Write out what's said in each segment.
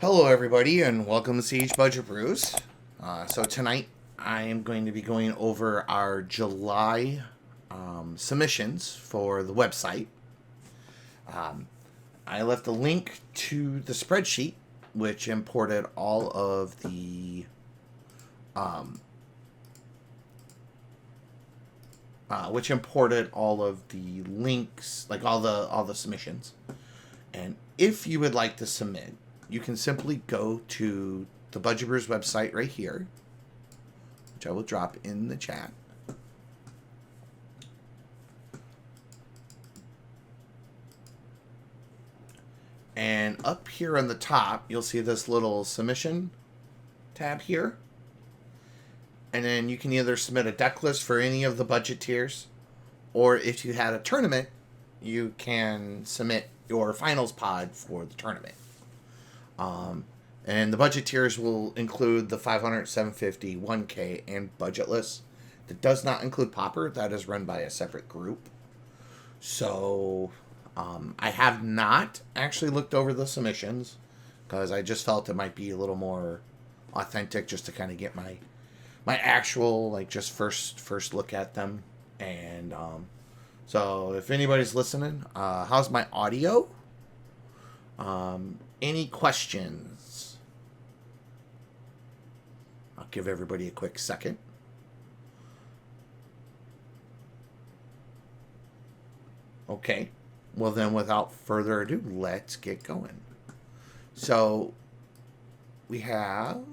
Hello, everybody, and welcome to Siege Budget Brews. So tonight I am going to be going over our July submissions for the website. I left a link to the spreadsheet, which imported all of the links, like all the submissions. And if you would like to submit, you can simply go to the Budget Brews website right here, which I will drop in the chat. And up here on the top, you'll see this little submission tab here. And then you can either submit a deck list for any of the budget tiers, or if you had a tournament, you can submit your finals pod for the tournament. And the budget tiers will include the 500, 750, 1K, and budget lists. That does not include Popper. That is run by a separate group. So I have not actually looked over the submissions because I just felt it might be a little more authentic just to kind of get my actual, like, just first look at them. And so if anybody's listening, how's my audio? Any questions? I'll give everybody a quick second. Okay. Well, then, without further ado, let's get going. So, we have...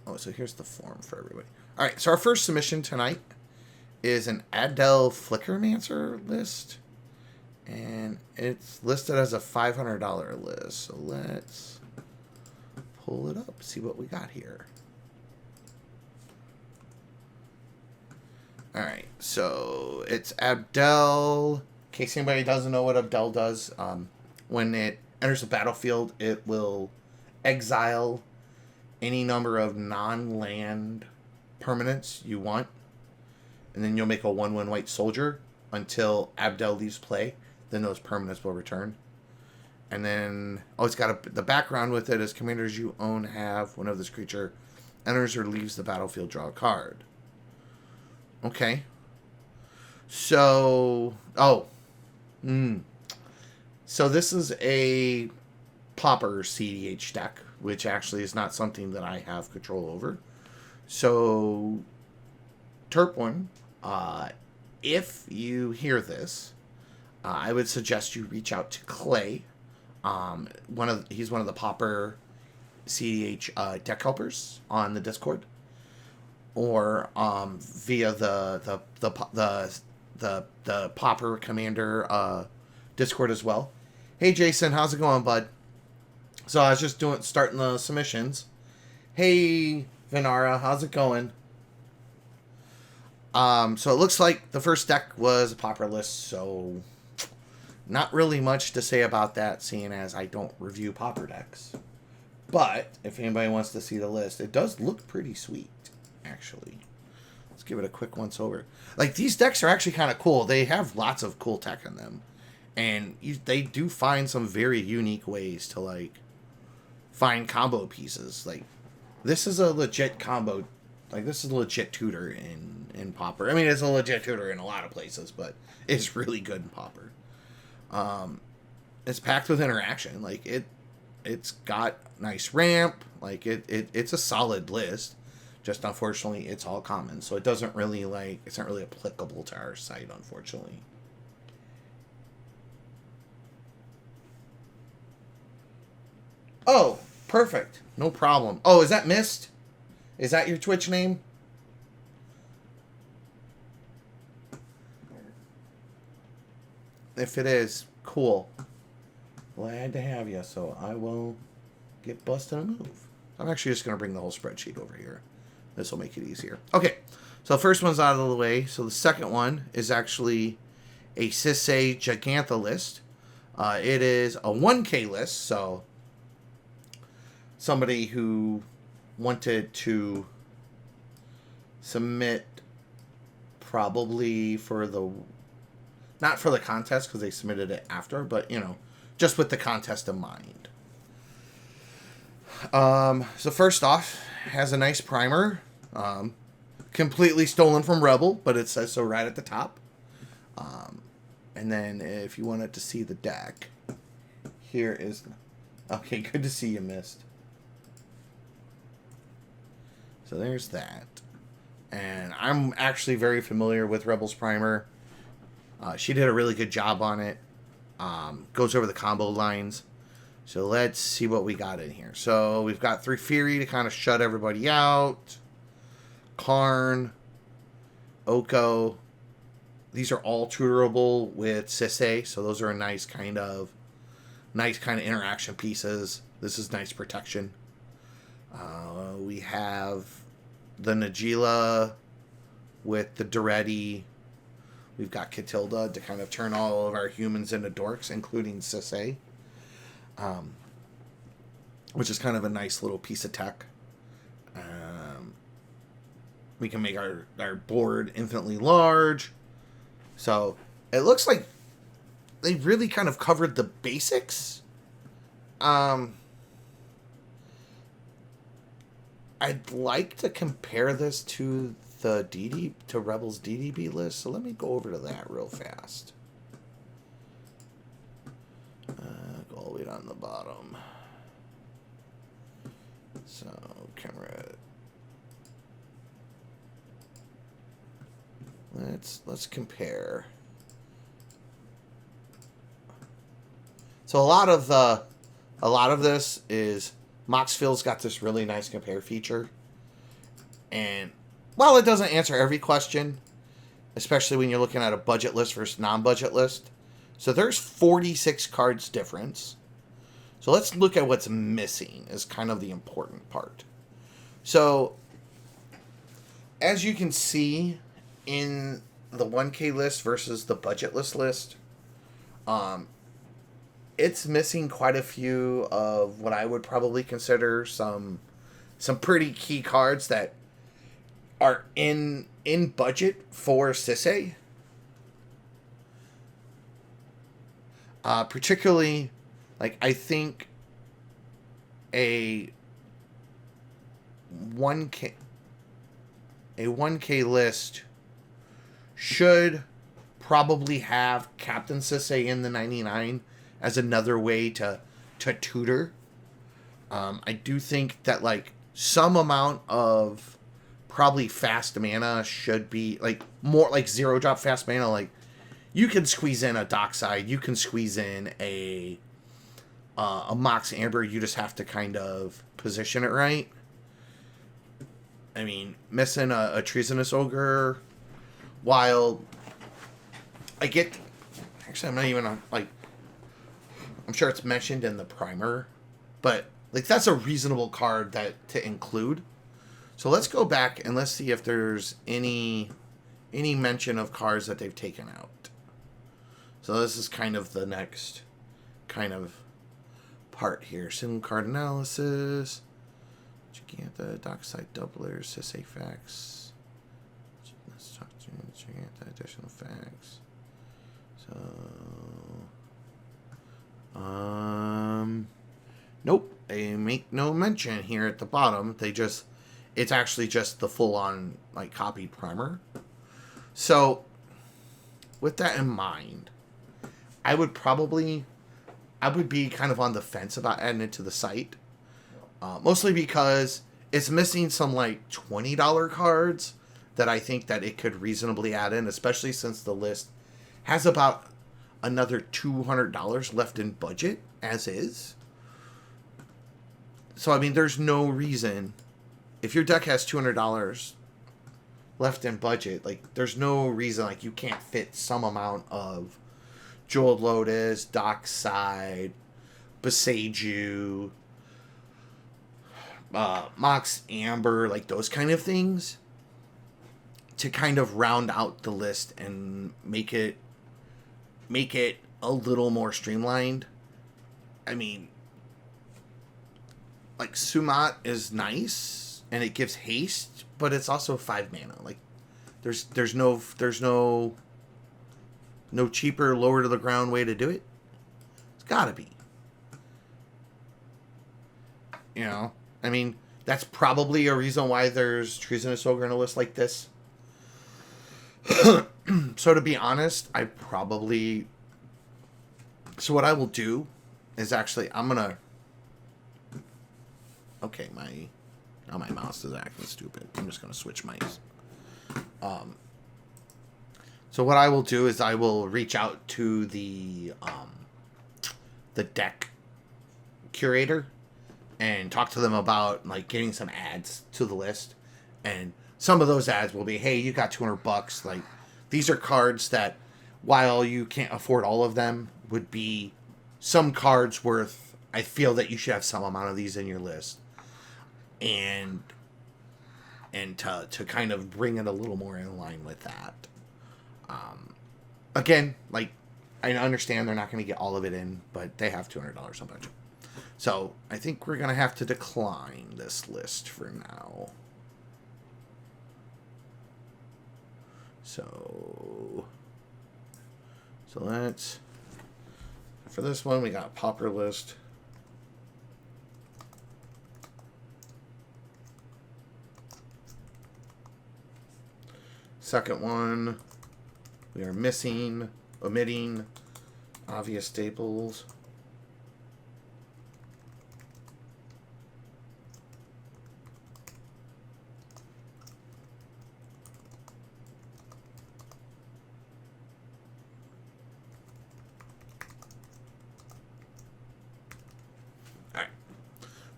Oh, so here's the form for everybody. All right, so our first submission tonight is an Abdel Flickermancer list. And it's listed as a $500 list. So let's pull it up, see what we got here. All right, so it's Abdel. In case anybody doesn't know what Abdel does, when it enters the battlefield, it will exile any number of non-land permanents you want. And then you'll make a 1/1 white soldier until Abdel leaves play. Then those permanents will return. And then, it's got the background with it is commanders you own have, whenever this creature enters or leaves the battlefield, draw a card. Okay. So, So this is a Popper CDH deck, which actually is not something that I have control over. So, Turpwin, if you hear this, I would suggest you reach out to Clay. He's one of the Popper CDH deck helpers on the Discord, or via the Popper Commander Discord as well. Hey Jason, how's it going, bud? So I was just starting the submissions. Hey Vinara, how's it going? So it looks like the first deck was a Popper list, so not really much to say about that, seeing as I don't review Popper decks. But if anybody wants to see the list, it does look pretty sweet, actually. Let's give it a quick once over. Like, these decks are actually kind of cool. They have lots of cool tech in them. And they do find some very unique ways to, like, find combo pieces. Like, this is a legit combo. Like, this is a legit tutor in Popper. I mean, it's a legit tutor in a lot of places, but it's really good in Popper. It's packed with interaction. Like, it's got nice ramp. Like, it's a solid list. Just, unfortunately, it's all common. So it doesn't really, it's not really applicable to our site, unfortunately. Oh, perfect. No problem. Oh, is that Mist? Is that your Twitch name? If it is, cool. Glad to have you, so I will get busted a move. I'm actually just going to bring the whole spreadsheet over here. This will make it easier. Okay, so the first one's out of the way. So the second one is actually a Sissy Gigantha list. It is a 1K list, so somebody who wanted to submit probably for the... Not for the contest, because they submitted it after, but, just with the contest in mind. So first off, has a nice primer. Completely stolen from Rebel, but it says so right at the top. And then if you wanted to see the deck, here is... Okay, good to see you, Mist. So there's that. And I'm actually very familiar with Rebel's primer. She did a really good job on it. Goes over the combo lines. So let's see what we got in here. So we've got 3 Fury to kind of shut everybody out. Karn. Oko. These are all tutorable with Sissy. So those are a nice kind of interaction pieces. This is nice protection. We have the Najila with the Duretti. We've got Catilda to kind of turn all of our humans into dorks, including Sissy. Which is kind of a nice little piece of tech. We can make our board infinitely large. So it looks like they really kind of covered the basics. I'd like to compare this to the Rebel's DDB list. So let me go over to that real fast. Go all the way down the bottom. So camera. Let's compare. So a lot of this is Moxfield's got this really nice compare feature. And while it doesn't answer every question, especially when you're looking at a budget list versus non-budget list, so there's 46 cards difference. So let's look at what's missing is kind of the important part. So as you can see in the 1K list versus the budget list, it's missing quite a few of what I would probably consider some pretty key cards that are in budget for Sissy. Particularly, like, I think a 1K list should probably have Captain Sissy in the 99 as another way to tutor. I do think that, like, some amount of probably fast mana should be, like, more like 0-drop fast mana. Like, you can squeeze in a Dockside, you can squeeze in a Mox Amber, you just have to kind of position it right. I mean, missing a Treasonous Ogre, while I get... Actually, I'm not even, like... I'm sure it's mentioned in the primer, but, like, that's a reasonable card to include. So let's go back and let's see if there's any mention of cards that they've taken out. So this is kind of the next kind of part here. Single card analysis. Giganta, Dockside Doubler, Sissy Facts. Let's talk to Giganta, additional facts. So, nope. They make no mention here at the bottom. It's actually just the full-on, like, copied primer. So, with that in mind, I would be kind of on the fence about adding it to the site. Mostly because it's missing some, like, $20 cards that I think that it could reasonably add in, especially since the list has about another $200 left in budget, as is. So, I mean, there's no reason... If your deck has $200 left in budget, like, there's no reason, like, you can't fit some amount of Jeweled Lotus, Dockside, Beseiju, Mox Amber, like, those kind of things, to kind of round out the list and make it a little more streamlined. I mean, like, Sumat is nice, and it gives haste, but it's also 5 mana. Like, there's no cheaper, lower to the ground way to do it. It's gotta be. You know, I mean, that's probably a reason why there's Treasonous Ogre in a list like this. So to be honest, so what I will do is actually, I'm gonna... Okay, my mouse is acting stupid. I'm just gonna switch mice. So what I will do is I will reach out to the deck curator and talk to them about like getting some ads to the list. And some of those ads will be, hey, you got $200. Like, these are cards that, while you can't afford all of them, would be some cards worth, I feel that you should have some amount of these in your list. And to kind of bring it a little more in line with that. Again, like, I understand they're not going to get all of it in, but they have $200 on budget. So I think we're going to have to decline this list for now. So let's, for this one, we got Pauper list. Second one, we are omitting obvious staples. All right,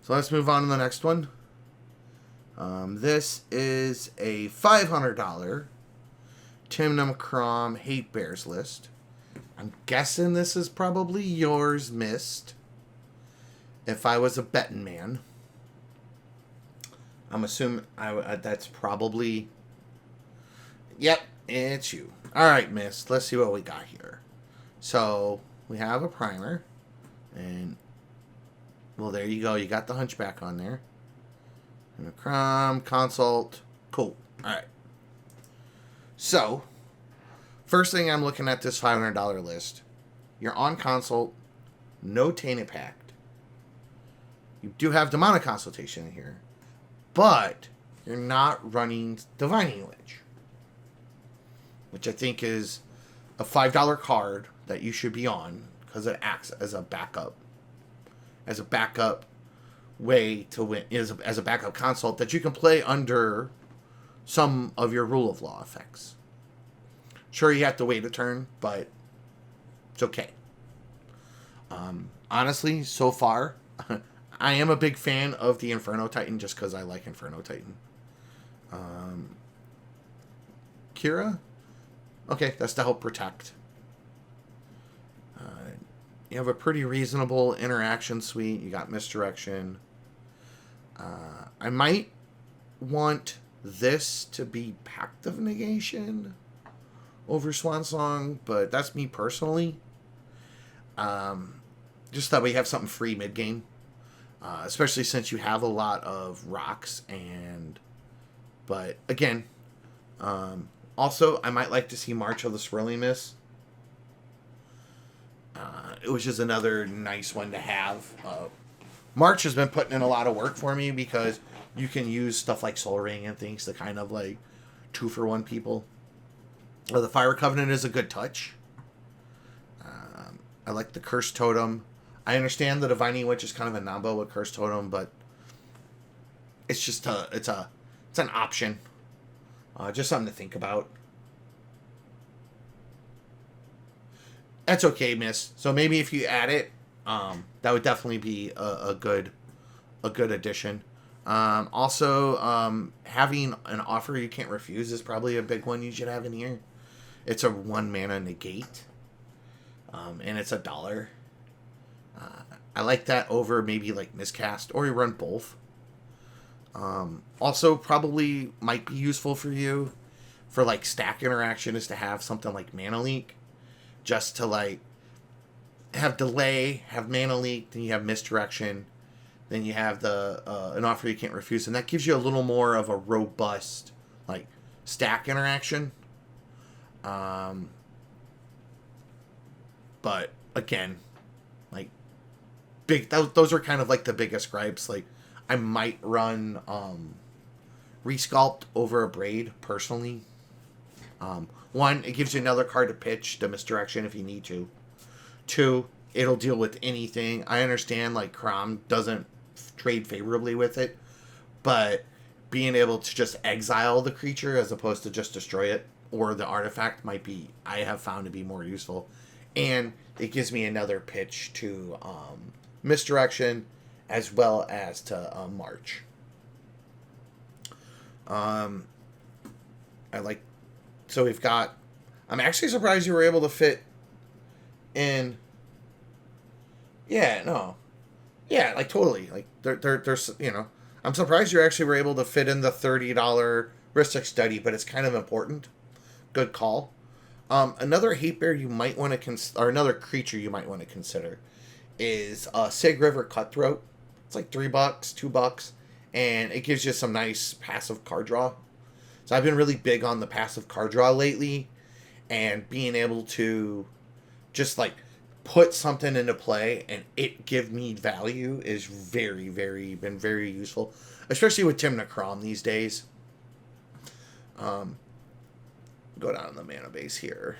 so let's move on to the next one. This is a $500 Tymna and Kraum Hate Bears list. I'm guessing this is probably yours, Mist. If I was a betting man, I'm assuming that's probably... Yep, it's you. All right, Mist. Let's see what we got here. So we have a primer, and well, there you go. You got the Hunchback on there. And a Kraum consult. Cool. All right. So, first thing I'm looking at this $500 list. You're on consult. No Tainted Pact. You do have Demonic Consultation in here. But you're not running Divining Witch. Which I think is a $5 card that you should be on. Because it acts as a backup. As a backup way to win. As a backup consult that you can play under some of your Rule of Law effects. Sure, you have to wait a turn, but it's okay. Honestly, so far, I am a big fan of the Inferno Titan just because I like Inferno Titan. Kira? Okay, that's to help protect. You have a pretty reasonable interaction suite. You got Misdirection. I might want this to be Pact of Negation over Swan Song, but that's me personally. Just that we have something free mid-game. Especially since you have a lot of rocks but again, also I might like to see March of the Swirling Mist. Which is another nice one to have. March has been putting in a lot of work for me because you can use stuff like Soul Ring and things to kind of like 2-for-1 people. The Fire Covenant is a good touch. I like the Cursed Totem. I understand the Divining Witch is kind of a nombo with Cursed Totem, but it's just it's an option. Just something to think about. That's okay, Miss. So maybe if you add it, that would definitely be a good addition. Also, having an offer you can't refuse is probably a big one you should have in here. It's a 1 mana negate, and it's $1. I like that over maybe like Miscast, or you run both. Also, probably might be useful for you for like stack interaction is to have something like Mana Leak. Just to like have delay, have Mana Leak, then you have Misdirection, then you have the an offer you can't refuse, and that gives you a little more of a robust like stack interaction. But again, like big those are kind of like the biggest gripes. Like I might run Resculpt over a Braid, personally. One, it gives you another card to pitch to Misdirection if you need to. Two, it'll deal with anything. I understand, like, Kraum doesn't trade favorably with it, but being able to just exile the creature as opposed to just destroy it or the artifact might be, I have found to be more useful. And it gives me another pitch to Misdirection as well as to March. I like, so we've got, I'm actually surprised you were able to fit in, like totally, like there's, I'm surprised you actually were able to fit in the $30 Ristic Study, but it's kind of important. Good call. Another hate bear you might want to or another creature you might want to consider is Sig River Cutthroat. It's like $3, $2, and it gives you some nice passive card draw. So I've been really big on the passive card draw lately, and being able to just like put something into play and it give me value is been very useful, especially with Tymna and Kraum these days. Go down in the mana base here.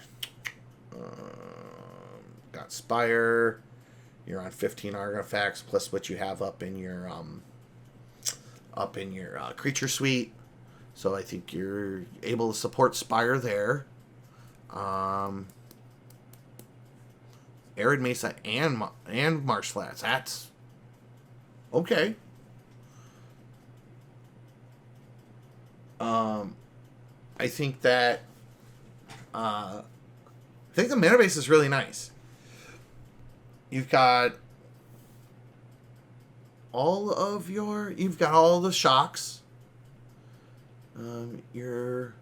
Got Spire. You're on 15 artifacts plus what you have up in your creature suite. So I think you're able to support Spire there. Arid Mesa and Marsh Flats. That's okay. I think that I think the mana base is really nice. You've got all the shocks. You're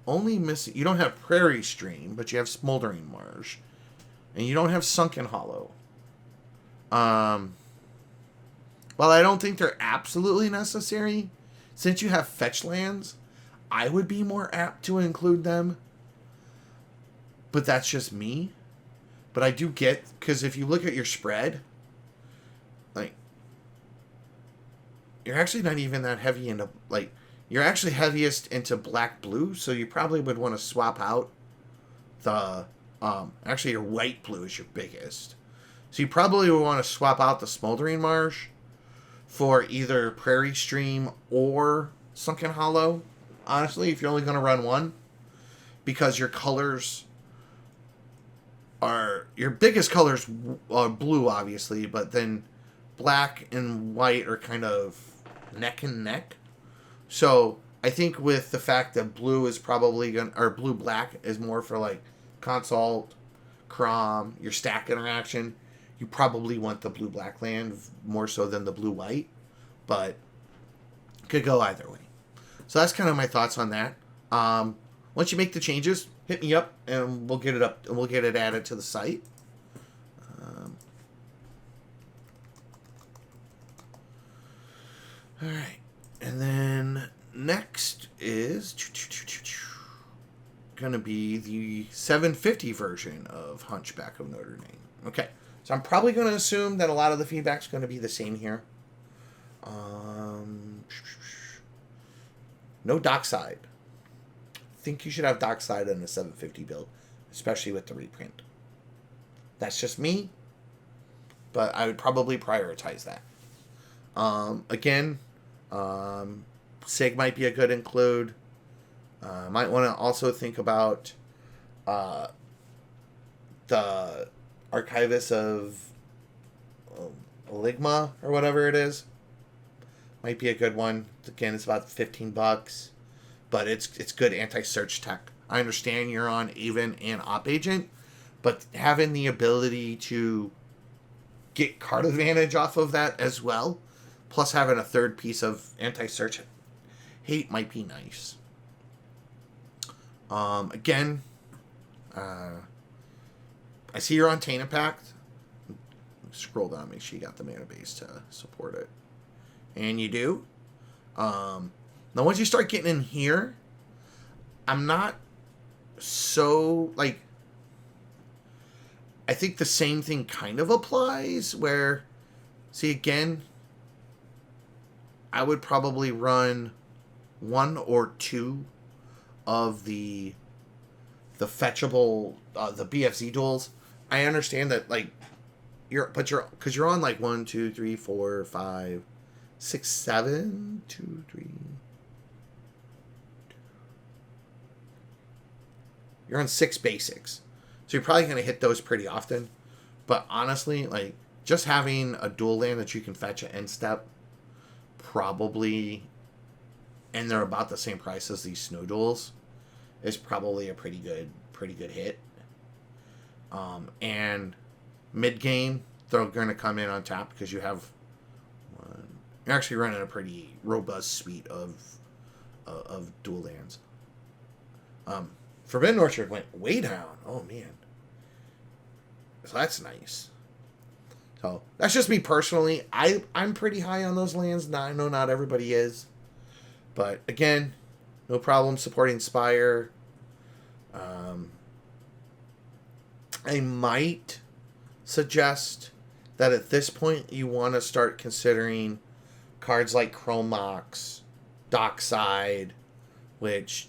only missing, you don't have Prairie Stream, but you have Smoldering Marsh. And you don't have Sunken Hollow. While I don't think they're absolutely necessary, since you have fetch lands, I would be more apt to include them. But that's just me. But I do get, because if you look at your spread, like, you're actually not even that heavy into, like, you're actually heaviest into black-blue, so you probably would want to swap out the, actually your white-blue is your biggest. So you probably would want to swap out the Smoldering Marsh for either Prairie Stream or Sunken Hollow, honestly, if you're only going to run one. Because your colors are, your biggest colors are blue, obviously, but then black and white are kind of neck and neck. So I think with the fact that blue is probably going to, or blue-black is more for like Consult, Kraum, your stack interaction, you probably want the blue-black land more so than the blue-white, but could go either way. So that's kind of my thoughts on that. Once you make the changes, hit me up and we'll get it up and we'll get it added to the site. All right, and then next is going to be the 750 version of Hunchback of Notre Dame. Okay, so I'm probably going to assume that a lot of the feedback is going to be the same here. No Dockside. I think you should have Dockside in the 750 build, especially with the reprint. That's just me, but I would probably prioritize that. Again, Sig might be a good include. Might want to also think about the Archivist of Eligma or whatever it is. Might be a good one. Again, it's about $15, but it's good anti-search tech. I understand you're on Aven and Op Agent, but having the ability to get card advantage off of that as well, plus having a third piece of anti-search hate might be nice. Again, I see you're on Tainted Pact. Scroll down, make sure you got the mana base to support it. And you do. Now, once you start getting in here, I'm not so, like, I think the same thing kind of applies where, see, again, I would probably run 1 or 2 of the fetchable the BFZ duels. I understand that like because you're on like 1, 2, 3, 4, 5, 6, 7, 2, 3. You're on 6 basics, so you're probably gonna hit those pretty often. But honestly, like just having a dual land that you can fetch at end step, probably, and they're about the same price as these snow duels, is probably a pretty good hit. And mid game, they're going to come in on top because you have one. You're actually running a pretty robust suite of dual lands. Forbidden Orchard went way down. Oh man, so that's nice. So that's just me personally. I'm pretty high on those lands. Now I know not everybody is, but again, no problem supporting Spire. I might suggest that at this point you want to start considering cards like Chrome Mox, Dockside, which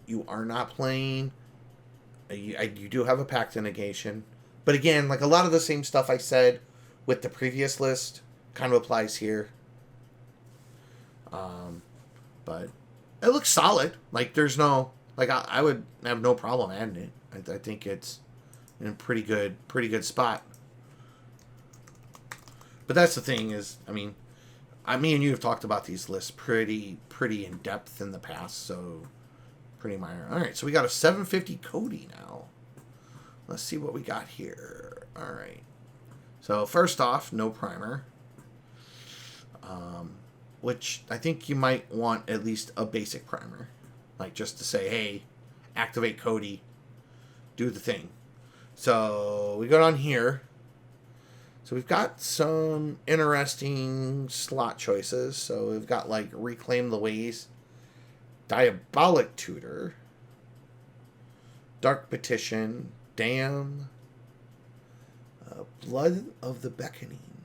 you are not playing. You do have a Pact of Negation. But again, like a lot of the same stuff I said with the previous list kind of applies here. But it looks solid. Like there's no, like I would have no problem adding it. I think it's in a pretty good spot. But that's the thing is, me and you have talked about these lists pretty in depth in the past, so pretty minor. All right, so we got a 750 Cody now. Let's see what we got here. All right. So first off, no primer. Which I think you might want at least a basic primer. Like just to say, hey, activate Cody, do the thing. So we go down here. So we've got some interesting slot choices. So we've got like Reclaim the Ways, Diabolic Tutor, Dark Petition, Damn, Blood of the Beckoning,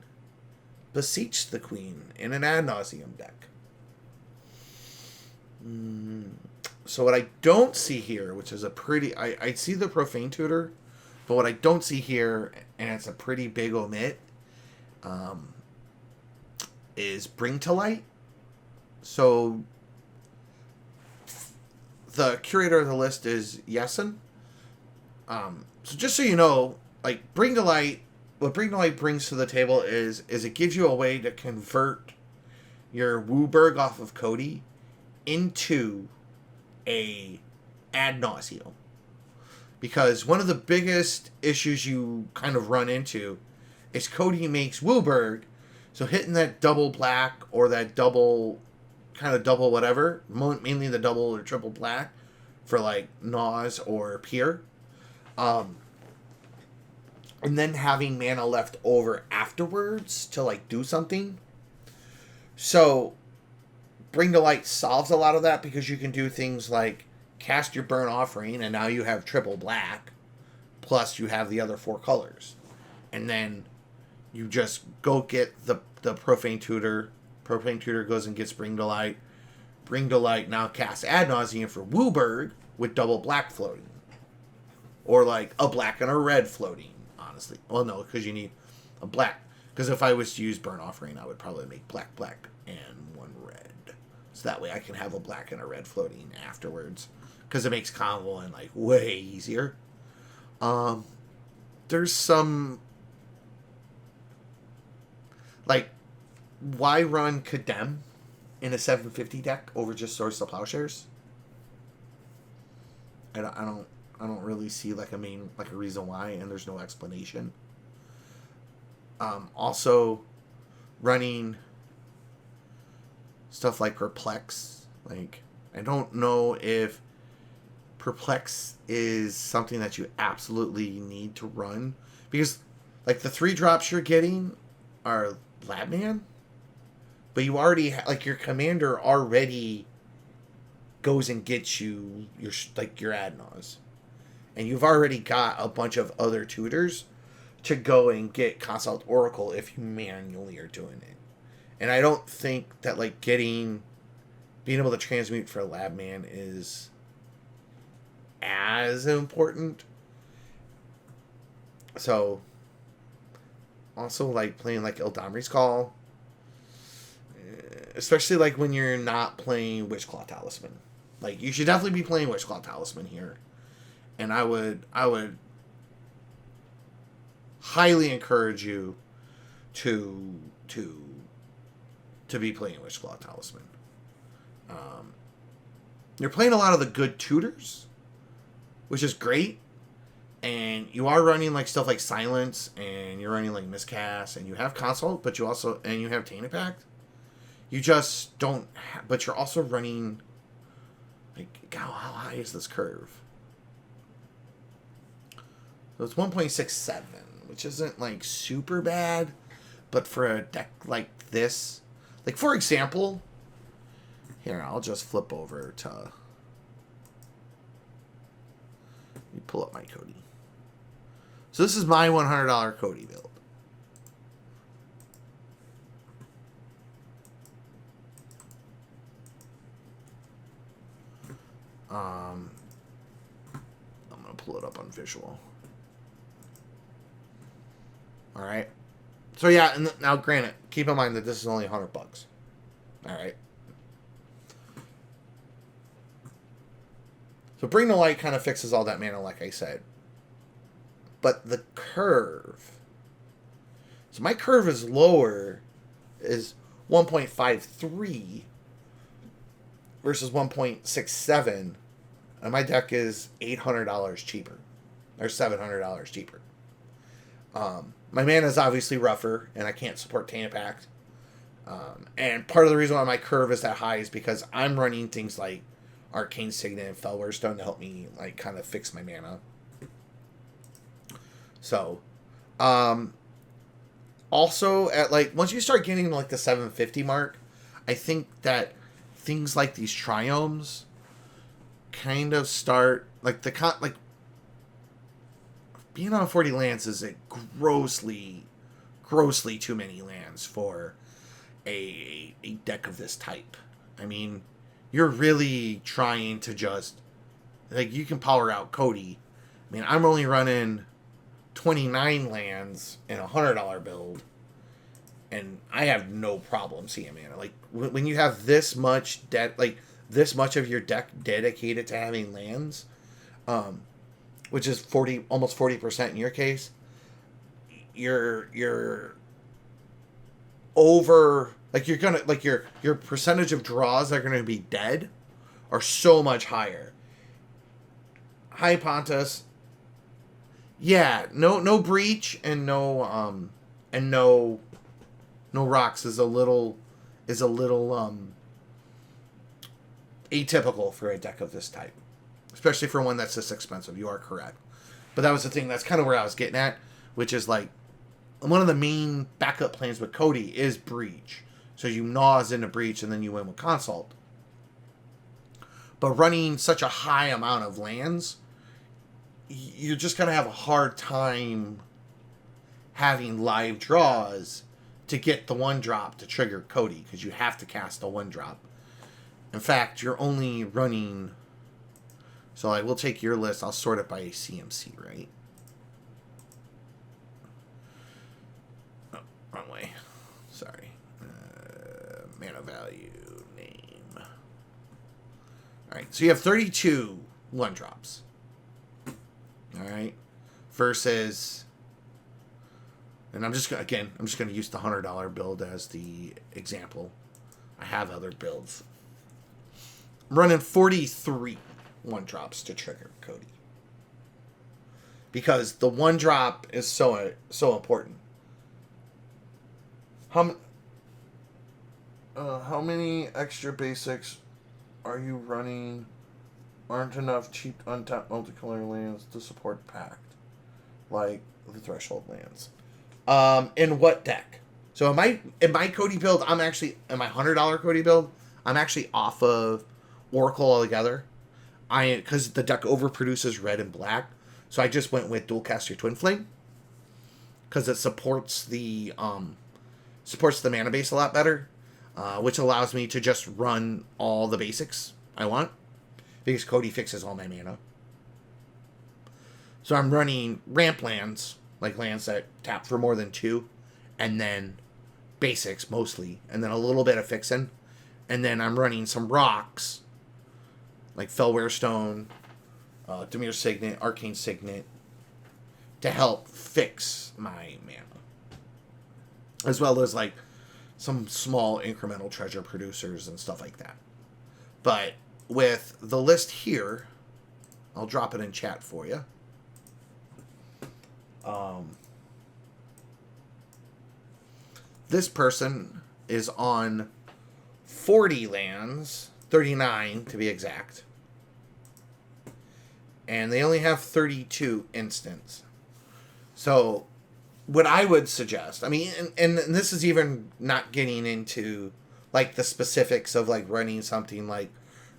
Beseech the Queen in an Ad Nauseam deck. So what I don't see here, which is a pretty... I see the Profane Tutor, but what I don't see here, and it's a pretty big omit, is Bring to Light. So the curator of the list is Yesin. So just so you know, like Bring to Light, what Bring to Light brings to the table is it gives you a way to convert your Wooburg off of Cody into a Ad Nauseam. Because one of the biggest issues you kind of run into is Cody makes Wooburg, so hitting that double black or that double whatever, mainly the double or triple black for like Naws or Pier, and then having mana left over afterwards to like do something. So Bring to Light solves a lot of that because you can do things like cast your Burn Offering and now you have triple black, plus you have the other 4 colors. And then you just go get the Profane Tutor. Profane Tutor goes and gets Bring to Light. Bring to Light now casts Ad Nauseam for Wooburg with double black floating. Or like a black and a red floating, honestly. Well, no, because you need a black. Because if I was to use Burn Offering, I would probably make black, and 1 red. So that way I can have a black and a red floating afterwards. Because it makes comboing like way easier. There's some... Like, why run Condemn in a 750 deck over just Swords to Plowshares? I don't really see like a reason why, and there's no explanation. Also, running stuff like Perplex. Like, I don't know if Perplex is something that you absolutely need to run, because like the 3 drops you're getting are Labman, but you already like your commander already goes and gets you your Adnaz, and you've already got a bunch of other tutors to go and get Consult Oracle if you manually are doing it. And I don't think that, like, being able to transmute for a lab man is as important. So, also, like, playing, like, Eldamri's Call, especially, like, when you're not playing Witchclaw Talisman. Like, you should definitely be playing Witchclaw Talisman here. And I would highly encourage you to be playing Witchclaw Talisman. You're playing a lot of the good tutors, which is great. And you are running, like, stuff like Silence, and you're running, like, Miscast, and you have Consult, but you also, and you have Tainted Pact. You just don't, but you're also running, like, how high is this curve? So it's 1.67, which isn't, like, super bad, but for a deck like this, like, for example, here, I'll just flip over to, let me pull up my Cody. So this is my $100 Cody build. I'm going to pull it up on visual. All right. So yeah, and now granted, keep in mind that this is only $100. All right. So Bring the Light kind of fixes all that mana, like I said. But the curve. So my curve is lower, is 1.53 versus 1.67. And my deck is $800 cheaper. Or $700 cheaper. My mana is obviously rougher, and I can't support Tainted Pact. And part of the reason why my curve is that high is because I'm running things like Arcane Signet and Fellware Stone to help me, like, kind of fix my mana. So, also, at, like, once you start getting to, like, the 750 mark, I think that things like these triomes kind of start, like, being on 40 lands is a grossly too many lands for a deck of this type. I mean, you're really trying to just, like, you can power out Cody. I mean, I'm only running 29 lands in a $100 build, and I have no problem seeing mana. Like, when you have this much this much of your deck dedicated to having lands, which is almost 40% in your case, you're over, like, you're gonna, like, your percentage of draws that are gonna be dead are so much higher. Hi Pontus. Yeah, no breach and no rocks is a little atypical for a deck of this type. Especially for one that's this expensive. You are correct. But that was the thing, that's kind of where I was getting at, which is, like, one of the main backup plans with Cody is breach. So you Gnaws into breach and then you win with Consult. But running such a high amount of lands, you're just going to have a hard time having live draws to get the 1-drop to trigger Cody, because you have to cast a 1-drop. In fact, you're only running... So I will take your list. I'll sort it by CMC, right? Oh, wrong way. Sorry. Mana value, name. Alright, so you have 32 1-drops. Alright. Versus... And I'm just going to use the $100 build as the example. I have other builds. I'm running 43 1-drops to trigger Cody. Because the 1-drop is so important. How many extra basics are you running? Aren't enough cheap untapped multicolor lands to support Pact, like the Threshold lands. In what deck? So in my Cody build, I'm actually in my $100 Cody build, I'm actually off of Oracle altogether. Because the deck overproduces red and black, so I just went with Dualcaster Twin Flame because it supports the supports the mana base a lot better, which allows me to just run all the basics I want, because Cody fixes all my mana. So I'm running ramp lands, like lands that tap for more than 2, and then basics mostly, and then a little bit of fixing. And then I'm running some rocks, like Fellware Stone, Dimir Signet, Arcane Signet, to help fix my mana. As well as, like, some small incremental treasure producers and stuff like that. But with the list here, I'll drop it in chat for you. This person is on 40 lands, 39 to be exact. And they only have 32 instants. So, what I would suggest, I mean, and this is even not getting into, like, the specifics of, like, running something like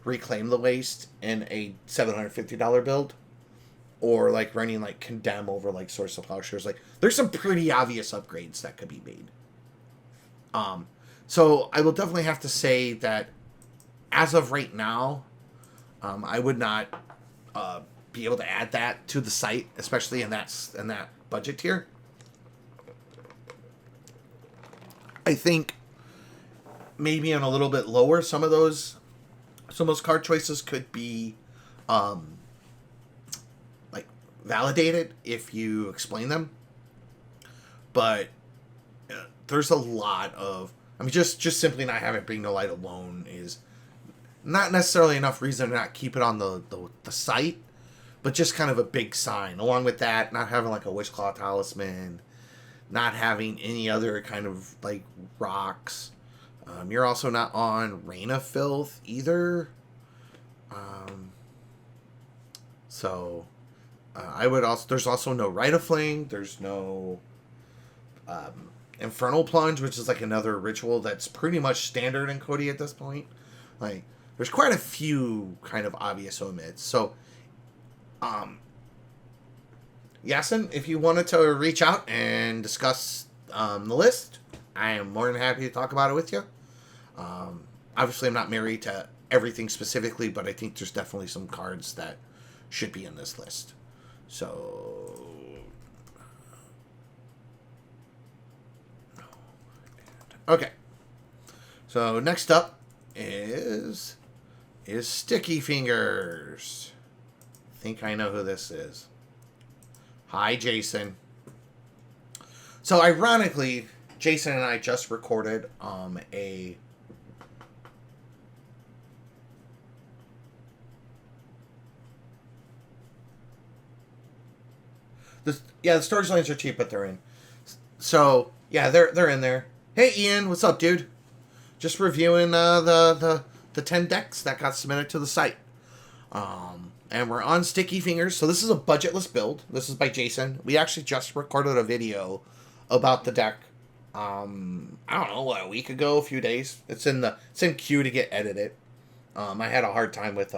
Reclaim the Waste in a $750 build. Or, like, running, like, Condemn over, like, Source of Plowshares. Like, there's some pretty obvious upgrades that could be made. So I will definitely have to say that as of right now, I would not be able to add that to the site, especially in that budget tier. I think maybe on a little bit lower, some of those card choices could be like validated if you explain them. But there's a lot of, I mean, just simply not having Bring No Light alone is not necessarily enough reason to not keep it on the site, but just kind of a big sign. Along with that, not having like a Witchclaw Talisman, not having any other kind of like rocks. You're also not on Rain of Filth either. I would also, there's also no Rite of Flame. There's no Infernal Plunge, which is like another ritual that's pretty much standard in Cody at this point. Like, there's quite a few kind of obvious omits. So, Yasin, if you wanted to reach out and discuss the list, I am more than happy to talk about it with you. Obviously, I'm not married to everything specifically, but I think there's definitely some cards that should be in this list. So, okay. So next up is Sticky Fingers. I think I know who this is. Hi, Jason. So ironically, Jason and I just recorded the storage lanes are cheap, but they're in. So yeah, they're in there. Hey Ian, what's up, dude? Just reviewing the 10 decks that got submitted to the site. And we're on Sticky Fingers. So this is a budgetless build. This is by Jason. We actually just recorded a video about the deck. I don't know, a week ago, a few days. It's in queue to get edited. I had a hard time with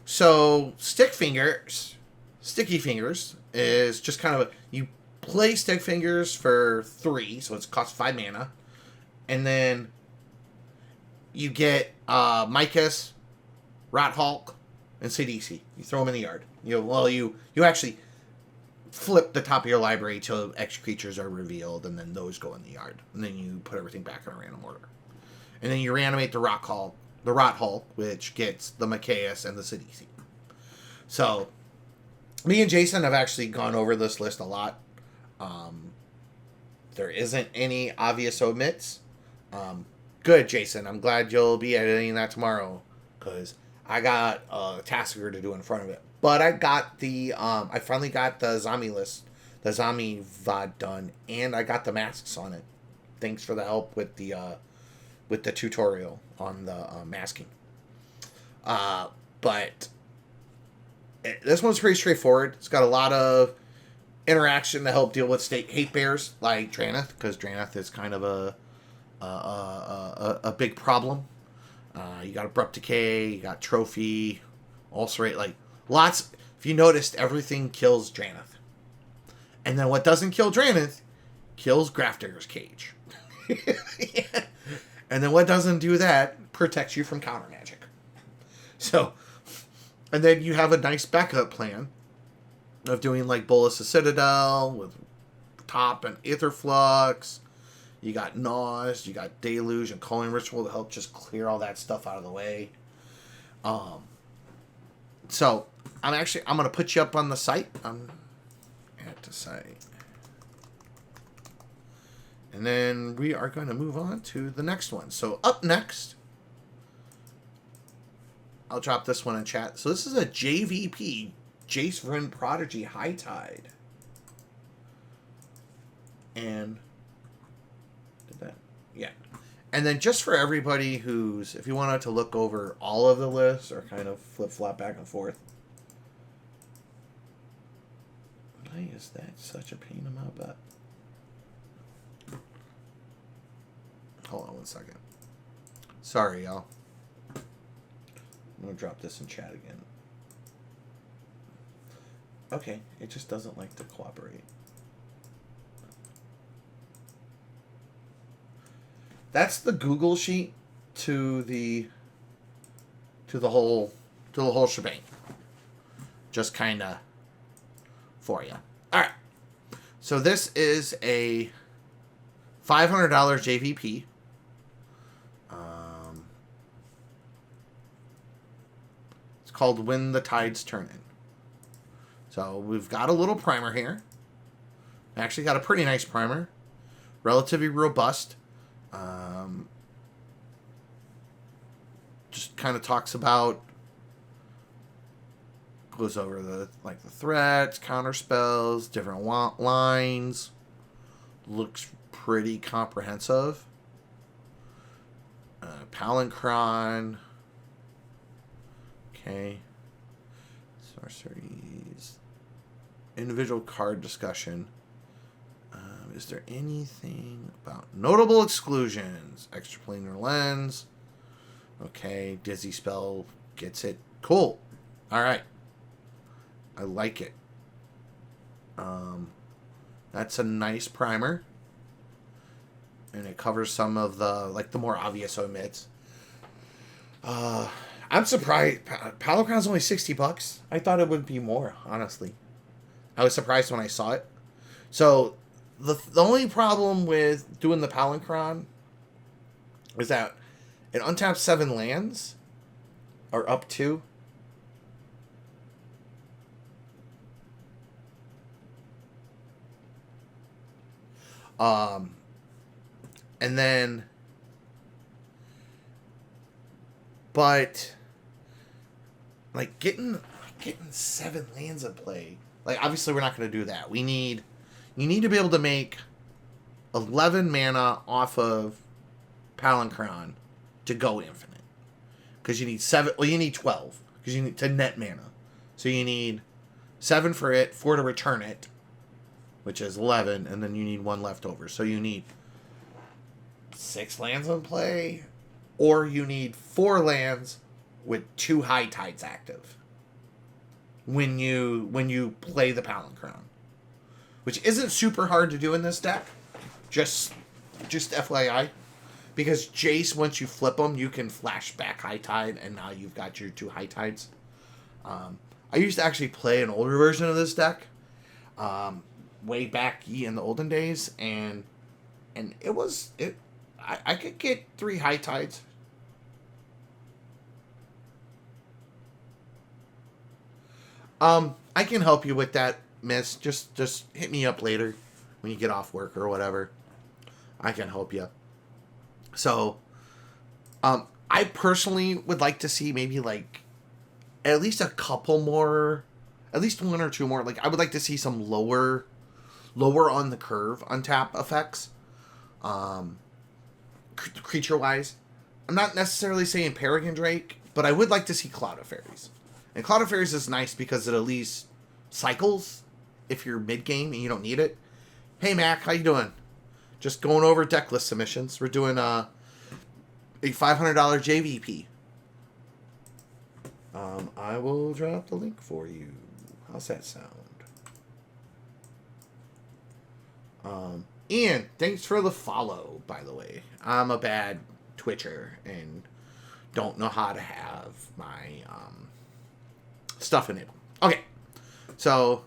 so Sticky Fingers is just kind of you play Stick Fingers for 3, so it's cost 5 mana. And then you get Mycus, Rat Hulk, and Sidisi. You throw them in the yard. You actually flip the top of your library till X creatures are revealed, and then those go in the yard. And then you put everything back in a random order. And then you reanimate the Rat Hulk, which gets the Mycus and the Sidisi. So, me and Jason have actually gone over this list a lot. There isn't any obvious omits. Good, Jason. I'm glad you'll be editing that tomorrow, because I got a tasker to do in front of it. But I got I finally got the zombie list, the zombie VOD done, and I got the masks on it. Thanks for the help with the tutorial on the masking. But this one's pretty straightforward. It's got a lot of interaction to help deal with state hate bears like Drannith, because Drannith is kind of a big problem. You got Abrupt Decay, you got Trophy, Ulcerate, like lots. If you noticed, everything kills Drannith. And then what doesn't kill Drannith kills Grafdigger's Cage. And then what doesn't do that protects you from counter magic. So, and then you have a nice backup plan of doing like Bolus of Citadel with Top and Aetherflux. You got Naws, you got Deluge and Culling Ritual to help just clear all that stuff out of the way. So I'm going to put you up on the site. At the site. And then we are going to move on to the next one. So up next, I'll drop this one in chat. So this is a JVP, Jace Vryn Prodigy High Tide. And did that? Yeah. And then just for everybody who's, if you wanted to look over all of the lists or kind of flip-flop back and forth. Why is that such a pain in my butt? Hold on one second. Sorry, y'all. I'm going to drop this in chat again. Okay, it just doesn't like to cooperate. That's the Google sheet to the whole shebang. Just kind of for you. All right. So this is a $500 JVP. It's called When the Tides Turn In. So we've got a little primer here. Actually got a pretty nice primer. Relatively robust. Just kind of talks about, goes over the threats, counter spells, different lines. Looks pretty comprehensive. Palinchron. Okay. Sorceries. Individual card discussion. Is there anything about notable exclusions? Extraplanar lens. Okay, Dizzy spell gets it. Cool. All right. I like it. That's a nice primer. And it covers some of the more obvious omits. I'm surprised. Palinchron's only $60. I thought it would be more, honestly. I was surprised when I saw it. So the only problem with doing the Palinchron is that it untaps 7 lands, or up to. And then, but like getting 7 lands in play. Like obviously we're not going to do that. You need to be able to make 11 mana off of Palinchron to go infinite. Because you need 7. Well, you need 12 because you need to net mana. So you need 7 for it, 4 to return it, which is 11, and then you need 1 left over. So you need 6 lands in play, or you need 4 lands with 2 High Tides active when you play the Palinchron, which isn't super hard to do in this deck. Just FYI, because Jace, once you flip them, you can flash back High Tide, and now you've got your 2 High Tides. I used to actually play an older version of this deck, way back in the olden days, and I could get 3 High Tides. I can help you with that, miss. Just hit me up later when you get off work or whatever. I can help you. So, I personally would like to see maybe like at least a couple more, at least 1 or 2 more. Like I would like to see some lower on the curve untap effects. Creature wise, I'm not necessarily saying Peregrine Drake, but I would like to see Cloud of Fairies. And Cloud of Fairies is nice because it at least cycles if you're mid game and you don't need it. Hey Mac, how you doing? Just going over deck list submissions. We're doing a $500 JVP. I will drop the link for you. How's that sound? Ian, thanks for the follow, by the way. I'm a bad Twitcher and don't know how to have my stuff enabled. Okay, so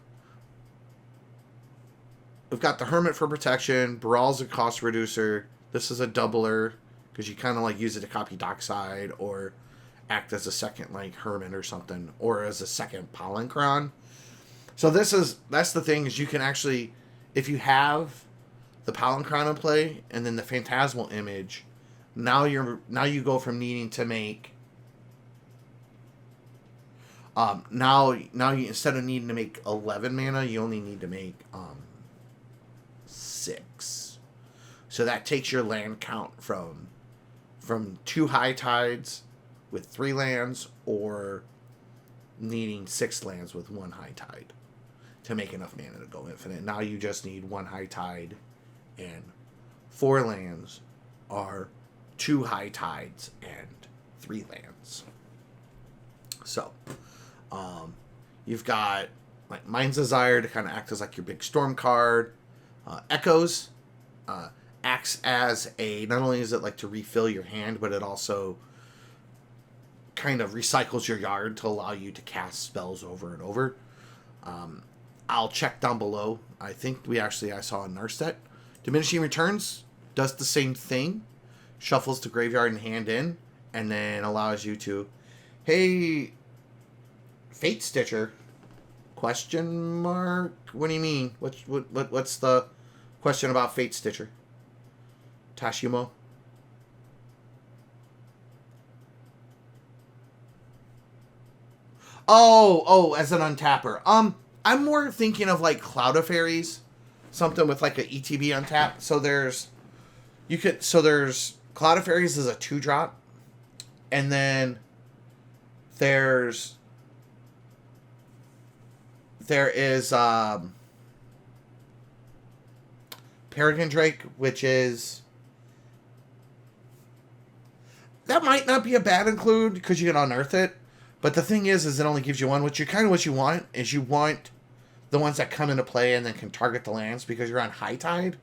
we've got the Hermit for protection. Brawl's a cost reducer. This is a doubler because you kind of like use it to copy Dockside or act as a second like Hermit or something, or as a second Palinchron. So that's the thing, is you can actually, if you have the Palinchron in play and then the Phantasmal Image, now you go from needing to make now you, instead of needing to make 11 mana, you only need to make 6. So that takes your land count from 2 High Tides with 3 lands, or needing 6 lands with 1 High Tide to make enough mana to go infinite. Now you just need 1 High Tide and 4 lands, or 2 High Tides and 3 lands. So, you've got like Mind's Desire to kind of act as like your big storm card. Echoes acts as a, not only is it like to refill your hand, but it also kind of recycles your yard to allow you to cast spells over and over. I'll check down below. I think I saw a Narset. Diminishing Returns does the same thing. Shuffles to graveyard and hand in, and then allows you to, hey, Fate Stitcher? Question mark? What do you mean? What's the question about Fate Stitcher? Tashimo? Oh, as an untapper. I'm more thinking of like Cloud of Fairies, something with like a ETB untap. So there's Cloud of Fairies is a 2-drop, and then there is Peregrine Drake, which is, that might not be a bad include because you can unearth it. But the thing is it only gives you one, which you kind of what you want is you want the ones that come into play and then can target the lands because you're on High Tide.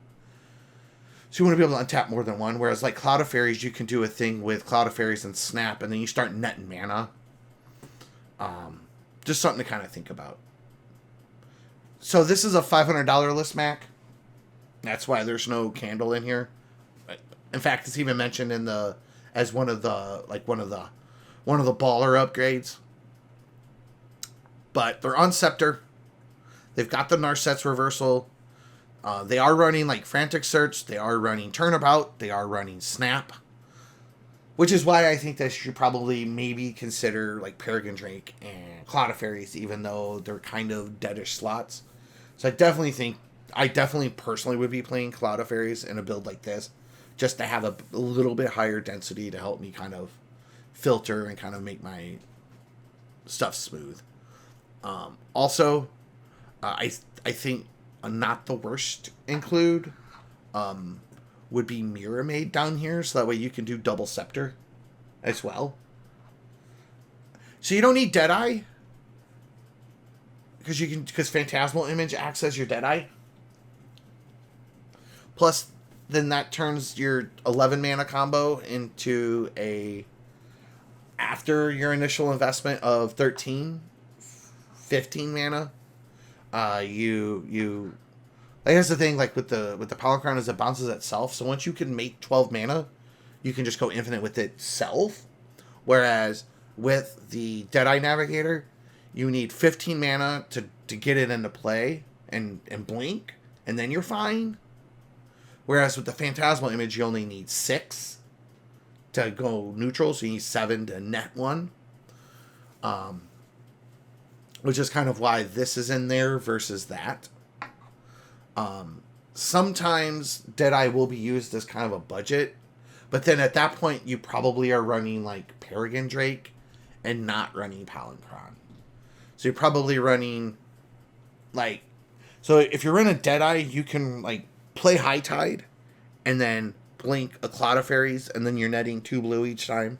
So you want to be able to untap more than one. Whereas like Cloud of Fairies, you can do a thing with Cloud of Fairies and Snap, and then you start netting mana. Just something to kind of think about. So this is a $500 list, Mac. That's why there's no candle in here. In fact, it's even mentioned as one of the baller upgrades. But they're on Scepter. They've got the Narset's reversal. They are running like Frantic Search. They are running Turnabout. They are running Snap. Which is why I think they should probably maybe consider like Peregrine Drake and Cloud of Fairies, even though they're kind of deadish slots. So I definitely personally would be playing Cloud of Fairies in a build like this, just to have a little bit higher density to help me kind of filter and kind of make my stuff smooth. Also, I think not the worst include would be Mirror Maid down here, so that way you can do double Scepter as well. So you don't need Deadeye because Phantasmal Image acts as your Deadeye. Plus, then that turns your 11 mana combo into a, after your initial investment of 15 mana, you like, that's the thing, like with the Palinchron, is it bounces itself. So once you can make 12 mana, you can just go infinite with itself. Whereas with the Deadeye Navigator, you need 15 mana to get it into play and blink, and then you're fine. Whereas with the Phantasmal Image, you only need 6 to go neutral, so you need 7 to net 1. Which is kind of why this is in there versus that. Sometimes Deadeye will be used as kind of a budget, but then at that point you probably are running like Peregrine Drake and not running Palinchron. So you're probably running like, so if you're running Deadeye, you can like play High Tide and then blink a Cloud of Fairies, and then you're netting 2 blue each time,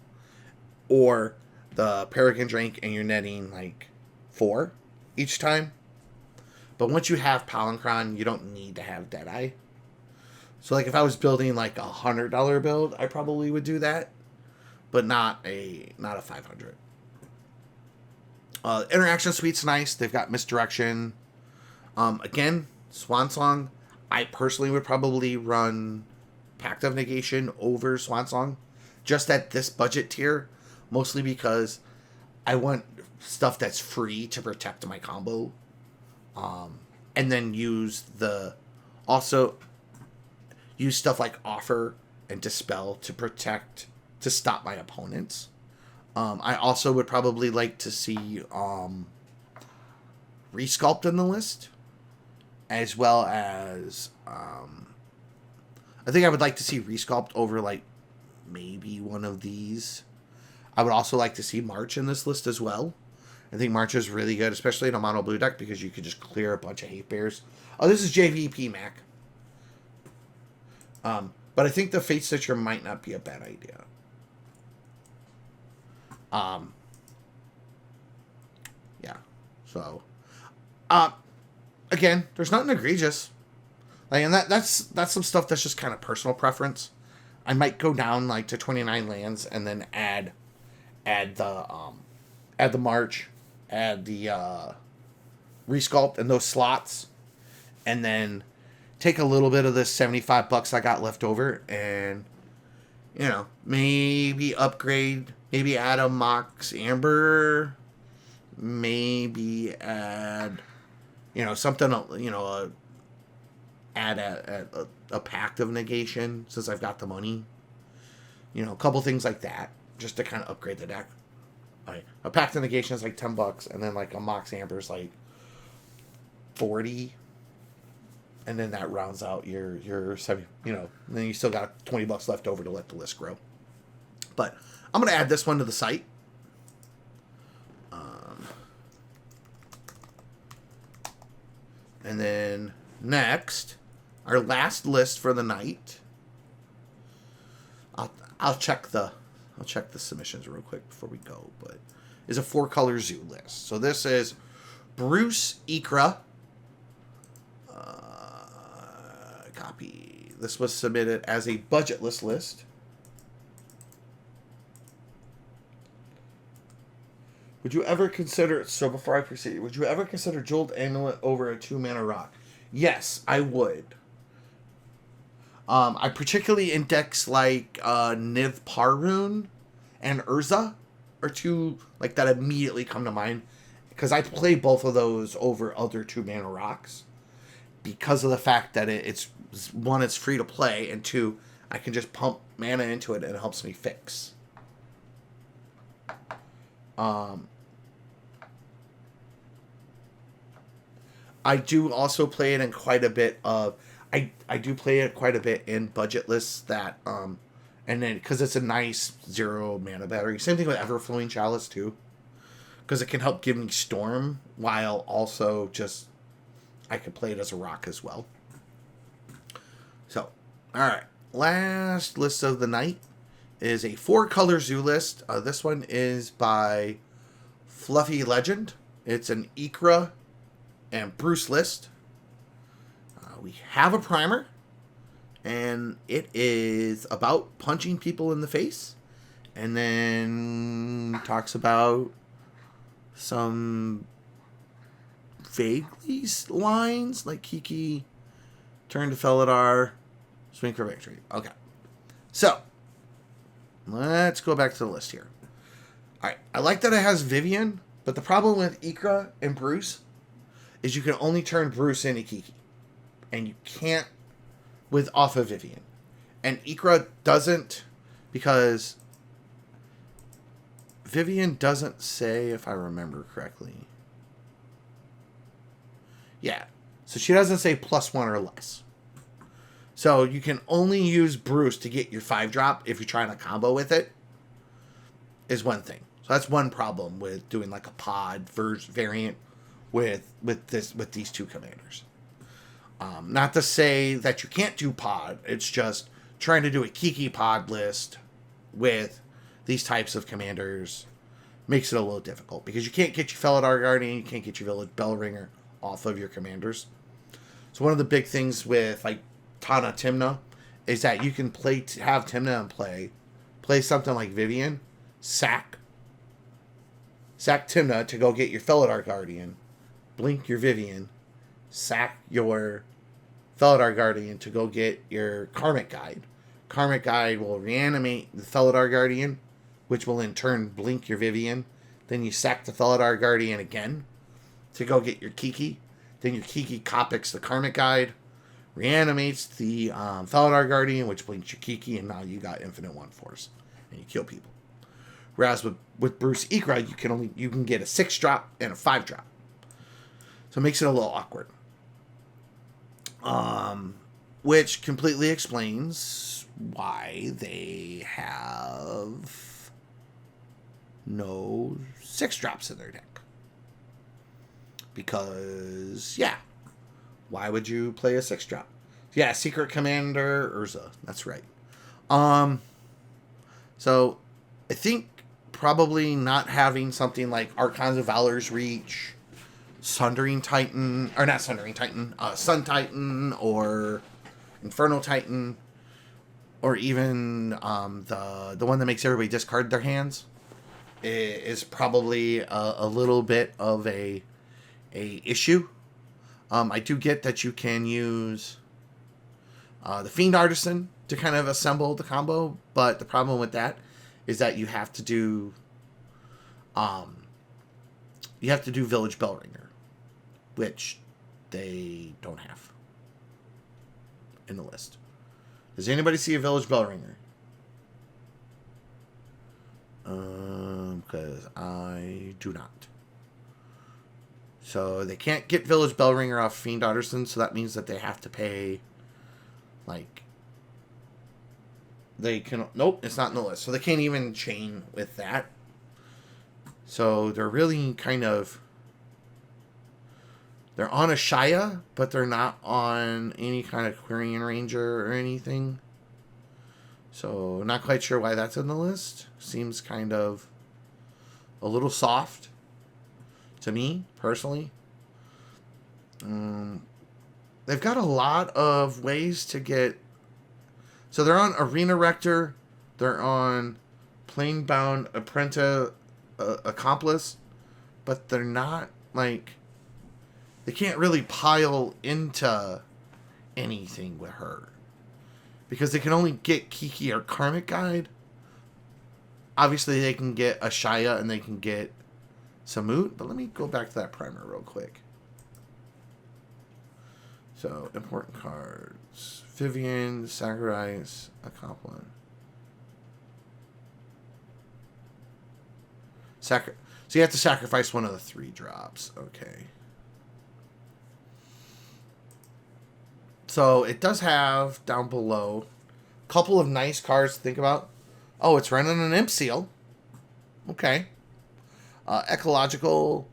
or the Peregrine Drake and you're netting like 4 each time. But once you have Palinchron, you don't need to have Deadeye. So like if I was building like $100 build, I probably would do that, but not a 500. Interaction suite's nice. They've got misdirection. Again, Swan Song. I personally would probably run Pact of Negation over Swan Song, just at this budget tier, mostly because I want stuff that's free to protect my combo, and then use stuff like Offer and Dispel to stop my opponents. I also would probably like to see Resculpt in the list, as well as I think I would like to see Resculpt over like maybe one of these. I would also like to see March in this list as well. I think March is really good, especially in a mono blue deck, because you could just clear a bunch of hate bears. Oh, this is JVP Mac. But I think the Fate Stitcher might not be a bad idea. Yeah. So, again, there's nothing egregious. Like, and that's some stuff that's just kind of personal preference. I might go down like to 29 lands and then add the March, add the Resculpt in those slots, and then take a little bit of the $75 I got left over and, you know, maybe upgrade, maybe add a Mox Amber, maybe add, you know, something, you know, add a Pact of Negation since I've got the money. You know, a couple things like that just to kind of upgrade the deck. Like, a Pact of Negation is like $10, and then like a Mox Amber is like 40, and then that rounds out your 70. You know, and then you still got $20 left over to let the list grow. But I'm gonna add this one to the site. And then next, our last list for the night. I'll check the submissions real quick before we go, but is a 4-color zoo list. So this is Bruce Ikra. Copy. This was submitted as a budgetless list. Would you ever consider, so before I proceed, would you ever consider Jeweled Amulet over a 2-mana rock? Yes, I would. I particularly index like Niv Parun and Urza are two like that immediately come to mind, because I play both of those over other 2-mana rocks because of the fact that it's one, it's free to play, and two, I can just pump mana into it and it helps me fix. I do also play it in quite a bit of... I do play it quite a bit in budget lists that... and then, because it's a nice 0-mana battery. Same thing with Everflowing Chalice, too. Because it can help give me Storm, while also just... I could play it as a rock as well. So, alright. Last list of the night is a 4-color zoo list. This one is by Fluffy Legend. It's an Ikra and Bruce list. We have a primer, and it is about punching people in the face, and then talks about some vaguely lines like Kiki, turn to Felidar, swing for victory. Okay, so let's go back to the list here. All right, I like that it has Vivian, but the problem with Ikra and Bruce is you can only turn Bruce into Kiki, and you can't with off of Vivian. And Ikra doesn't, because Vivian doesn't say, if I remember correctly. Yeah, so she doesn't say +1 or less. So you can only use Bruce to get your 5-drop if you're trying to combo with it, is one thing. So that's one problem with doing like a pod variant with these two commanders. Not to say that you can't do pod. It's just trying to do a Kiki pod list with these types of commanders makes it a little difficult, because you can't get your Felidar Guardian, you can't get your Village Bellringer off of your commanders. So one of the big things with like Tymna is that you can have Tymna play something like Vivian, sack Tymna to go get your Felidar Guardian, blink your Vivian, sack your Felidar Guardian to go get your Karmic Guide. Karmic Guide will reanimate the Felidar Guardian, which will in turn blink your Vivian. Then you sack the Felidar Guardian again to go get your Kiki. Then your Kiki Copics the Karmic Guide, reanimates the Felidar Guardian, which blinks your Kiki, and now you got infinite 1/4s, and you kill people. Whereas with Bruce Ikra, you can get a 6-drop and a 5-drop, so it makes it a little awkward. Which completely explains why they have no 6-drops in their deck. Because, yeah, why would you play a 6-drop? Yeah, Secret Commander Urza. That's right. So I think probably not having something like Archons of Valor's Reach, Sun Titan, Sun Titan, or Infernal Titan, or even the one that makes everybody discard their hands is probably a little bit of a issue. I do get that you can use the Fiend Artisan to kind of assemble the combo, but the problem with that is that you have to do Village Bellringer, which they don't have in the list. Does anybody see a Village Bellringer? Because I do not. So they can't get Village Bellringer off Fiend Artisan, so that means that they have to pay, like, they can, nope, it's not in the list. So they can't even chain with that. So they're really kind of, they're on a Shia, but they're not on any kind of Quirion Ranger or anything. So not quite sure why that's in the list. Seems kind of a little soft to me, personally. They've got a lot of ways to get... So they're on Arena Rector. They're on Planebound Apprentice Accomplice. But they're not, like... They can't really pile into anything with her. Because they can only get Kiki or Karmic Guide. Obviously, they can get a Shia and they can get Samut. But let me go back to that primer real quick. So, important cards. Vivian, Sacrifice, Accomplice. So you have to sacrifice one of the 3 drops. Okay. So it does have down below a couple of nice cards to think about. Oh, it's running an Imp Seal. Okay. Ecological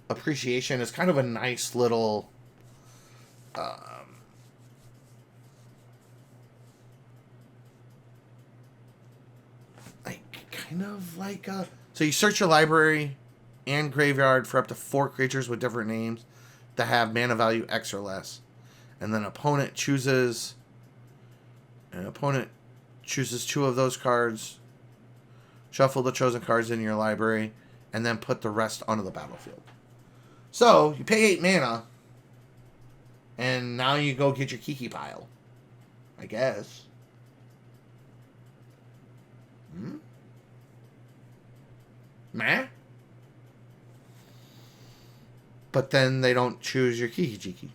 Appreciation is kind of a nice little... So you search your library and graveyard for up to 4 creatures with different names that have mana value X or less. And then an opponent chooses 2 of those cards, shuffle the chosen cards in your library, and then put the rest onto the battlefield. So, you pay 8 mana, and now you go get your Kiki pile. I guess. Meh? But then they don't choose your Kiki.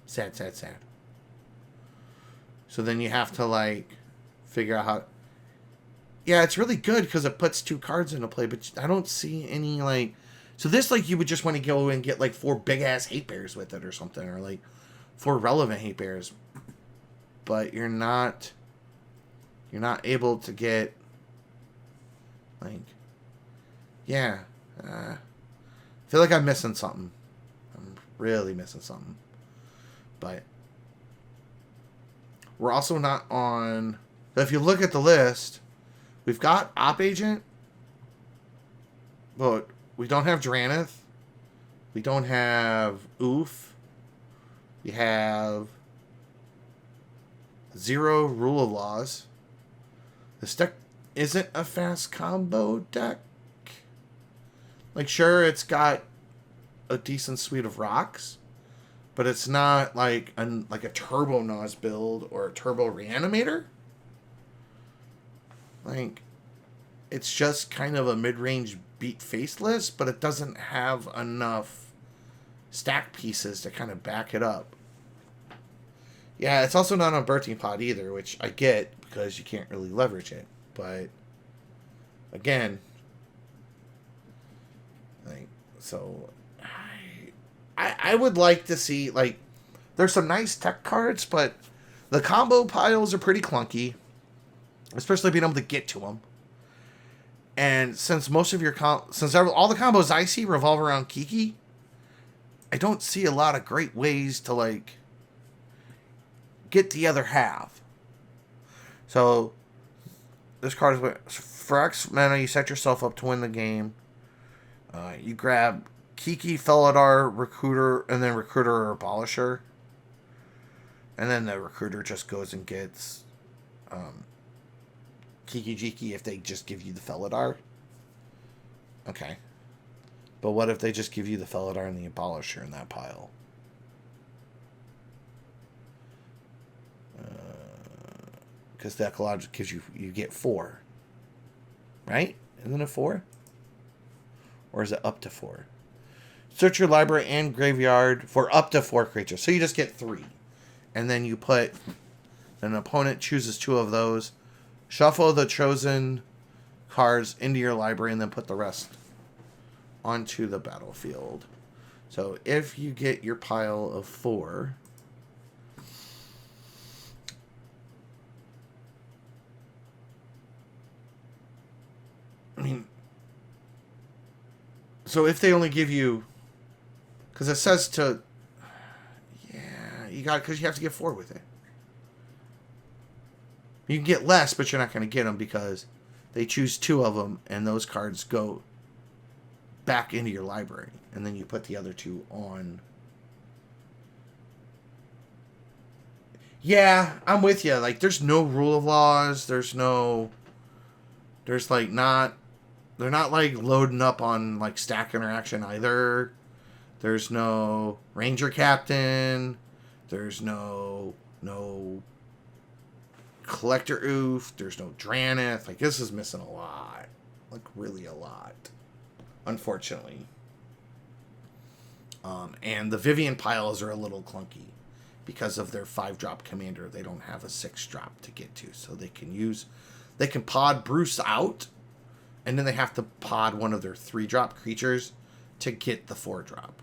Sad, sad, sad. So then you have to, like, figure out how... Yeah, it's really good because it puts 2 cards into play, but I don't see any, like... So this, like, you would just want to go and get, like, 4 big-ass hate bears with it or something, or, like, 4 relevant hate bears. But you're not able to get, like... Yeah. I feel like I'm missing something. I'm really missing something. But we're also not on... So if you look at the list, we've got Op Agent, but we don't have Drannith. We don't have Oof. We have zero rule of laws. This deck isn't a fast combo deck. Like, sure, it's got a decent suite of rocks, but it's not like a Turbo Naz build or a Turbo Reanimator. Like, it's just kind of a mid-range beat face list, but it doesn't have enough stack pieces to kind of back it up. Yeah, it's also not on Birthing Pod either, which I get because you can't really leverage it. But again, like, so I would like to see, like, there's some nice tech cards, but the combo piles are pretty clunky, especially being able to get to them. And since most of your since all the combos I see revolve around Kiki, I don't see a lot of great ways to, like, get the other half. So this card is for X mana. You set yourself up to win the game. You grab Kiki, Felidar, Recruiter, and then Recruiter or Abolisher. And then the Recruiter just goes and gets Kiki Jiki if they just give you the Felidar. Okay. But what if they just give you the Felidar and the Abolisher in that pile? Because the Ecologic gives you get 4. Right? Isn't it 4? Or is it up to 4? Search your library and graveyard for up to 4 creatures. So you just get 3. And then you put... An opponent chooses 2 of those. Shuffle the chosen cards into your library and then put the rest onto the battlefield. So if you get your pile of 4... I mean... So if they only give you... Because it says to... Yeah, you got... Because you have to get 4 with it. You can get less, but you're not going to get them because they choose 2 of them, and those cards go back into your library. And then you put the other 2 on. Yeah, I'm with you. Like, there's no rule of laws. There's like not... They're not, like, loading up on, like, stack interaction either. There's no Ranger Captain. There's no Collector Oof. There's no Dranith. Like, this is missing a lot. Like, really a lot. Unfortunately. And the Vivian piles are a little clunky. Because of their 5-drop commander, they don't have a 6-drop to get to. So they can pod Bruce out. And then they have to pod one of their 3-drop creatures to get the 4-drop.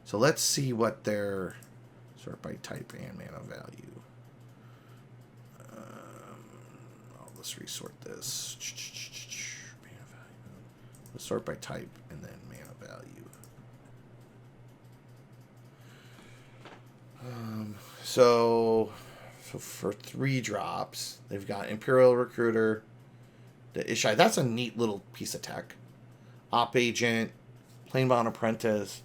So let's see what their sort by type and mana value. Let's resort this. Mana value. Let's sort by type and then mana value. So for 3 drops, they've got Imperial Recruiter, the Ishai. That's a neat little piece of tech. Op Agent, Planebound Apprentice,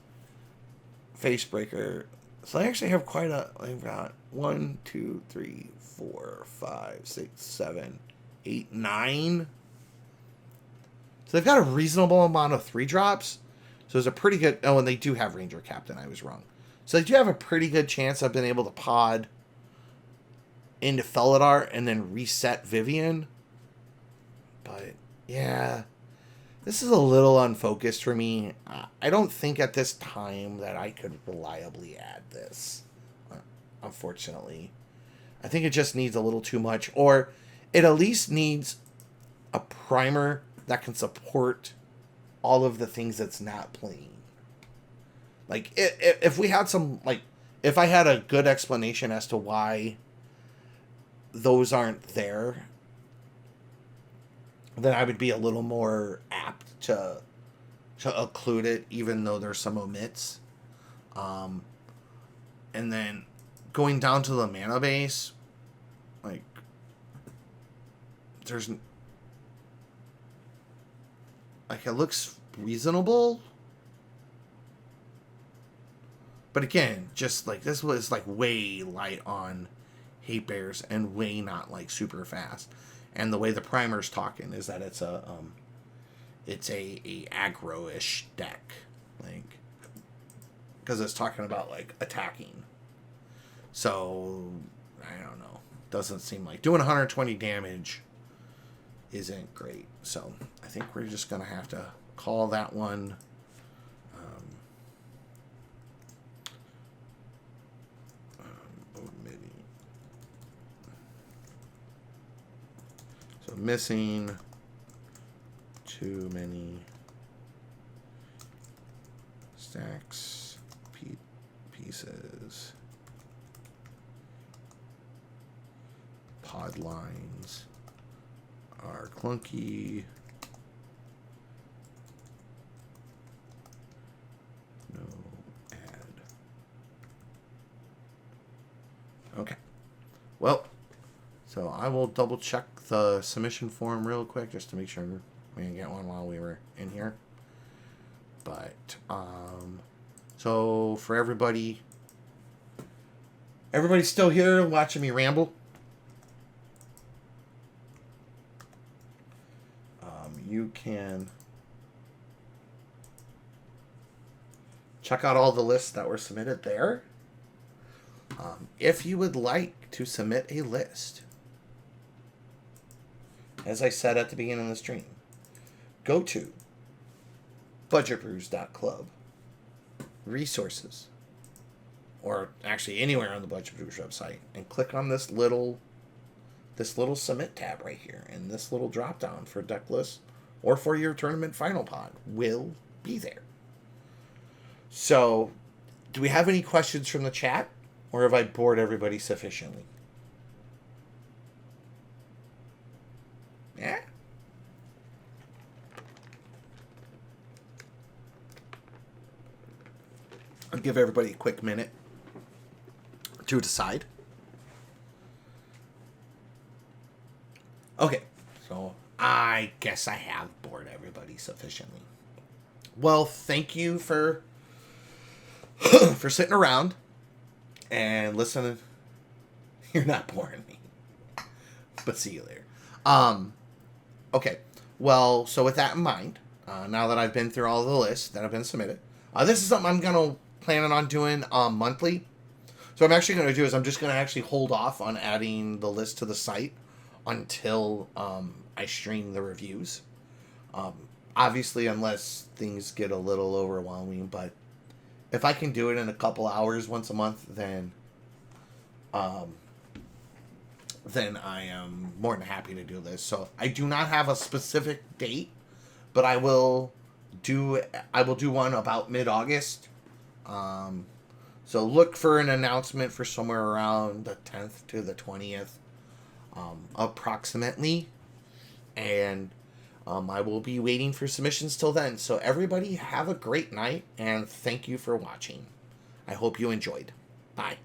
Facebreaker. So they actually have quite a... They've got 1, 2, 3, 4, 5, 6, 7, 8, 9. So they've got a reasonable amount of 3-drops. So there's a pretty good... Oh, and they do have Ranger Captain. I was wrong. So they do have a pretty good chance of being able to pod into Felidar and then reset Vivian. But, yeah... This is a little unfocused for me. I don't think at this time that I could reliably add this, unfortunately. I think it just needs a little too much, or it at least needs a primer that can support all of the things that's not playing. Like, if we had some, like, if I had a good explanation as to why those aren't there, then I would be a little more apt to include it, even though there's some omits. And then going down to the mana base, like, there's... Like, it looks reasonable. But again, just, like, this was, like, way light on hate bears and way not like super fast. And the way the primer's talking is that it's a aggro-ish deck, like, because it's talking about like attacking. So I don't know. Doesn't seem like doing 120 damage isn't great. So I think we're just gonna have to call that one. Omitting. So missing too many stacks, pieces, pod lines are clunky. No add. Okay. Well, so I will double check the submission form real quick just to make sure we didn't get one while we were in here. But so for everybody's still here watching me ramble. You can check out all the lists that were submitted there. If you would like to submit a list, as I said at the beginning of the stream, go to budgetbrews.club, resources, or actually anywhere on the Budget Brews website, and click on this little submit tab right here, and this little drop down for deck lists or for your tournament final pod will be there. So, do we have any questions from the chat, or have I bored everybody sufficiently? Yeah? I'll give everybody a quick minute to decide. Okay, so I guess I have bored everybody sufficiently. Well, thank you for sitting around and listening. You're not boring me, but see you later. Okay, well, so with that in mind, now that I've been through all the lists that have been submitted, this is something I'm planning on doing monthly. So what I'm actually going to do is I'm just going to actually hold off on adding the list to the site until I stream the reviews. Obviously, unless things get a little overwhelming, but if I can do it in a couple hours once a month, then I am more than happy to do this. So I do not have a specific date, but I will do one about mid-August. So look for an announcement for somewhere around the 10th to the 20th, approximately. And I will be waiting for submissions till then. So everybody have a great night, and thank you for watching. I hope you enjoyed. Bye.